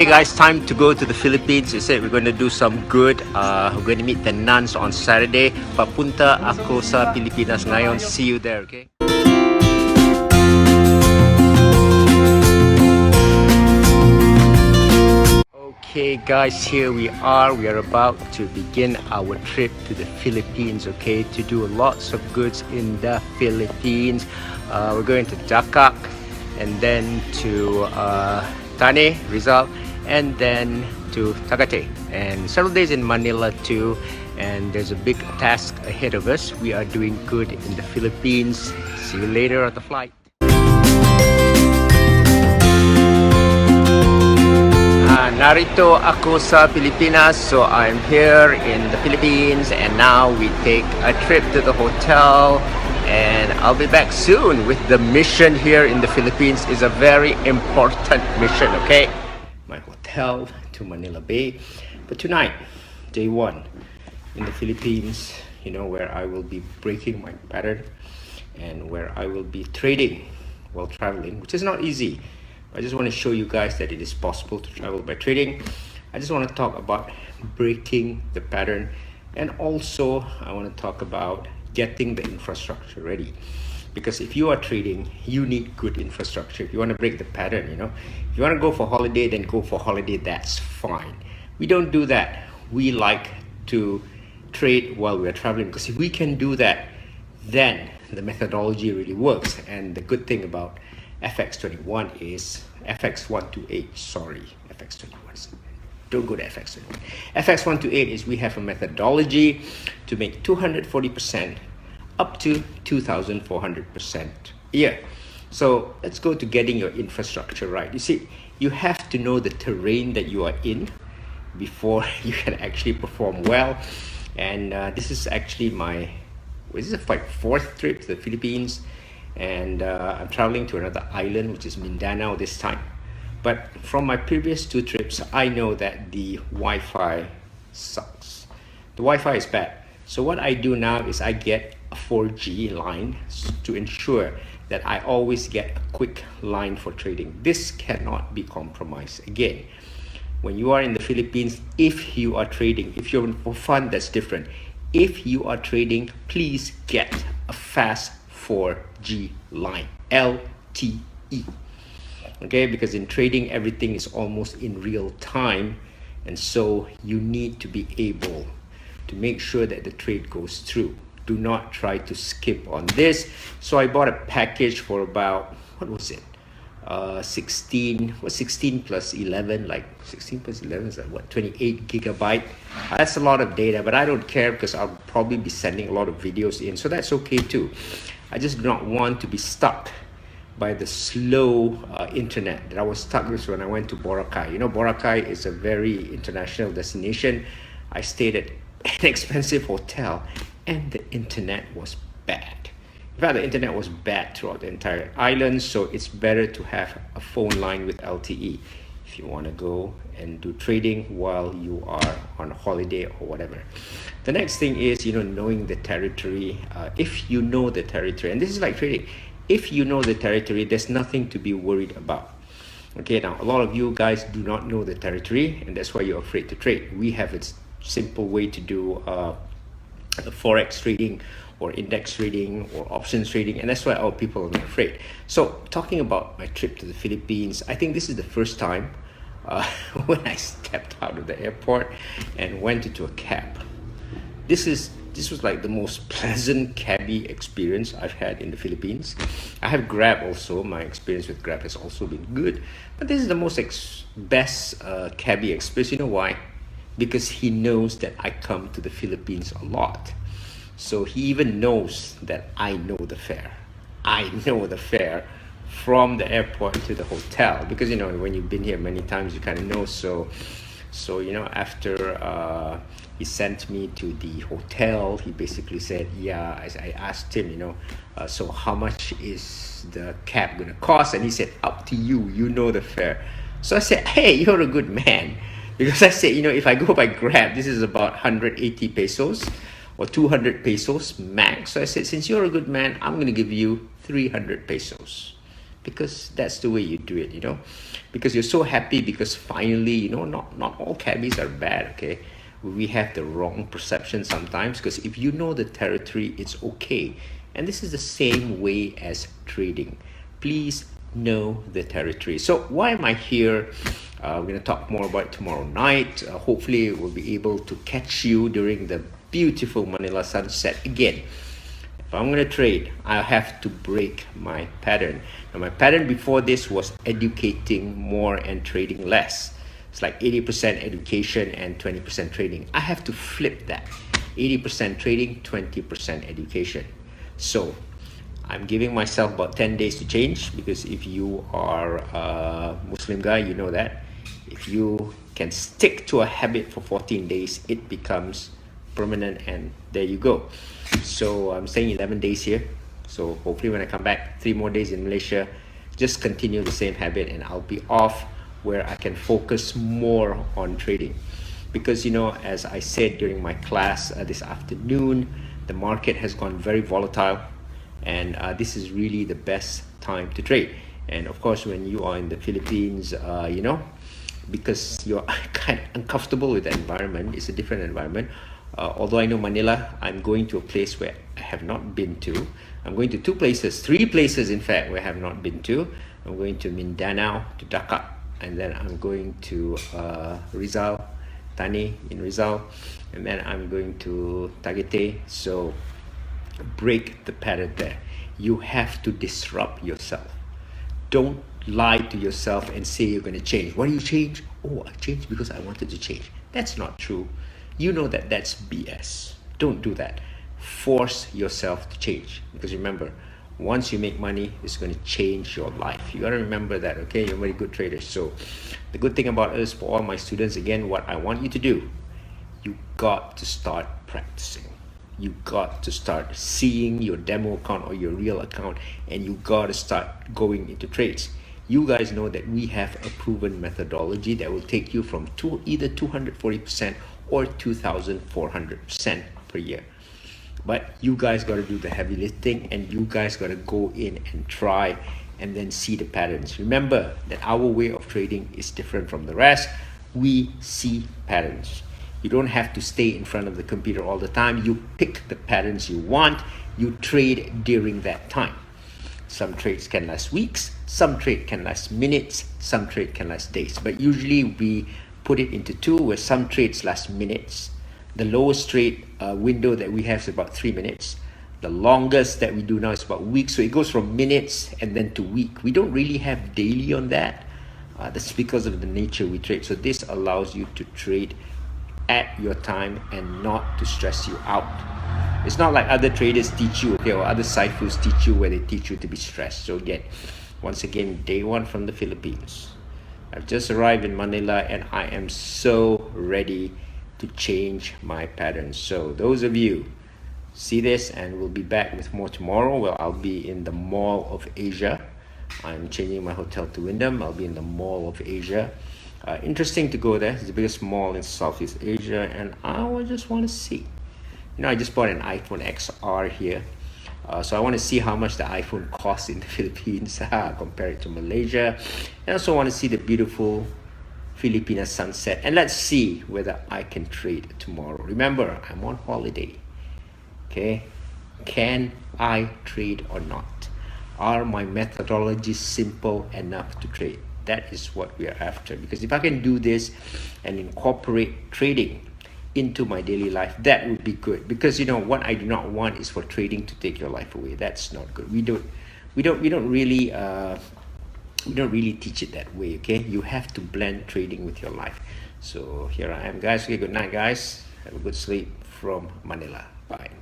Hey guys, time to go to the Philippines. We said we're going to do some good. We're going to meet the nuns on Saturday. Papunta ako sa Pilipinas ngayon. See you there, okay? Okay guys, here we are. We are about to begin our trip to the Philippines, okay? To do lots of goods in the Philippines. We're going to Dakak and then to Tane, Rizal, and then to Tagate, and several days in Manila too. And there's a big task ahead of us. We are doing good in the Philippines. See you later on the flight. Narito ako sa Pilipinas, so I'm here in the Philippines, and now we take a trip to the hotel, and I'll be back soon with the mission here in the Philippines. Is a very important mission, okay? My hotel to Manila Bay, but tonight, day one in the Philippines, you know, where I will be breaking my pattern and where I will be trading while traveling, which is not easy. I just want to show you guys that it is possible to travel by trading. I just want to talk about breaking the pattern, and also I want to talk about getting the infrastructure ready, because if you are trading, you need good infrastructure. If you want to break the pattern, you know, if you want to go for holiday, then go for holiday. That's fine. We don't do that. We like to trade while we're traveling, because if we can do that, then the methodology really works. And the good thing about FX21 is FX128, sorry, FX21, don't go to FX21. FX128 is we have a methodology to make 240% up to 2,400% a year. So let's go to getting your infrastructure right. You see, you have to know the terrain that you are in before you can actually perform well. And this is actually my, this is my fourth trip to the Philippines. And I'm traveling to another island, which is Mindanao this time. But from my previous two trips, I know that the Wi-Fi sucks. The Wi-Fi is bad. So what I do now is I get a 4G line to ensure that I always get a quick line for trading. This cannot be compromised. Again, when you are in the Philippines, if you are trading, if you're for fun, that's different. If you are trading, please get a fast 4G line, LTE, okay? Because in trading, everything is almost in real time, and so you need to be able to make sure that the trade goes through. Do not try to skip on this. So I bought a package for about, what was it? 16 plus 11, like 16 plus 11 is like what, 28 gigabyte. That's a lot of data, but I don't care because I'll probably be sending a lot of videos in, so that's okay too. I just do not want to be stuck by the slow internet that I was stuck with when I went to Boracay. You know, Boracay is a very international destination. I stayed at an expensive hotel and the internet was bad. In fact, the internet was bad throughout the entire island, so it's better to have a phone line with LTE if you want to go and do trading while you are on a holiday or whatever. The next thing is, you know, knowing the territory. If you know the territory, and this is like trading, if you know the territory, there's nothing to be worried about. Okay, now a lot of you guys do not know the territory, and that's why you're afraid to trade. We have a simple way to do forex trading or index trading or options trading, and that's why our people are not afraid. So talking about my trip to the Philippines, I think this is the first time when I stepped out of the airport and went into a cab. This was like the most pleasant cabbie experience I've had in the Philippines. I have Grab also. My experience with Grab has also been good, but this is the most best cabbie experience. You know why? Because he knows that I come to the Philippines a lot. So he even knows that I know the fare. I know the fare from the airport to the hotel, because, you know, when you've been here many times, you kind of know. So you know, after he sent me to the hotel, he basically said, yeah, I asked him, you know, so how much is the cab gonna cost? And he said, up to you, you know the fare. So I said, hey, you're a good man, because I said, you know, if I go by Grab, this is about 180 pesos or 200 pesos max. So I said, since you're a good man, I'm going to give you 300 pesos. because that's the way you do it, you know, because you're so happy because finally, you know, not all cabbies are bad, okay? We have the wrong perception sometimes, because if you know the territory, it's okay. And this is the same way as trading. Please know the territory. So why am I here? We're going to talk more about it tomorrow night. Hopefully we'll be able to catch you during the beautiful Manila sunset again. If I'm going to trade, I have to break my pattern. Now, my pattern before this was educating more and trading less. It's like 80% education and 20% trading. I have to flip that. 80% trading, 20% education. So I'm giving myself about 10 days to change, because if you are a Muslim guy, you know that. If you can stick to a habit for 14 days, it becomes permanent, and there you go. So I'm staying 11 days here. So hopefully when I come back, 3 more days in Malaysia, just continue the same habit, and I'll be off where I can focus more on trading. Because, you know, as I said during my class this afternoon, the market has gone very volatile, and this is really the best time to trade. And of course, when you are in the Philippines, you know, because you're kind of uncomfortable with the environment, it's a different environment. Although I know Manila, I'm going to a place where I have not been to. I'm going to 2 places, 3 places in fact, where I have not been to. I'm going to Mindanao, to Dhaka, and then I'm going to Rizal, Tani in Rizal, and then I'm going to Tagaytay. So break the pattern there. You have to disrupt yourself. Don't lie to yourself and say you're going to change. Why do you change? Oh, I changed because I wanted to change. That's not true. You know that that's BS. Don't do that. Force yourself to change, because remember, once you make money, it's going to change your life. You got to remember that, okay? You're very good traders. So the good thing about us, for all my students, again, what I want you to do, you got to start practicing. You got to start seeing your demo account or your real account, and you got to start going into trades. You guys know that we have a proven methodology that will take you from either 240% or 2,400% per year. But you guys got to do the heavy lifting, and you guys got to go in and try and then see the patterns. Remember that our way of trading is different from the rest. We see patterns. You don't have to stay in front of the computer all the time. You pick the patterns you want. You trade during that time. Some trades can last weeks. Some trade can last minutes. Some trade can last days. But usually we put it into 2, where some trades last minutes. The lowest trade window that we have is about 3 minutes. The longest that we do now is about weeks. So it goes from minutes and then to week. We don't really have daily on that. That's because of the nature we trade. So this allows you to trade at your time and not to stress you out. It's not like other traders teach you, okay, or other SAFUs teach you, where they teach you to be stressed. So again, once again, day 1 from the Philippines. I've just arrived in Manila, and I am so ready to change my patterns. So those of you see this, and we'll be back with more tomorrow. Well, I'll be in the Mall of Asia. I'm changing my hotel to Wyndham. I'll be in the Mall of Asia. Interesting to go there. It's the biggest mall in Southeast Asia, and I just want to see. You know, I just bought an iPhone XR here. So I want to see how much the iPhone costs in the Philippines compared to Malaysia. And I also want to see the beautiful Filipina sunset. And let's see whether I can trade tomorrow. Remember, I'm on holiday. Okay? Can I trade or not? Are my methodologies simple enough to trade? That is what we are after. Because if I can do this and incorporate trading into my daily life, that would be good. Because you know what I do not want is for trading to take your life away. That's not good. We don't really teach it that way. Okay, you have to blend trading with your life. So here I am, guys. Okay, good night, guys. Have a good sleep from Manila. Bye.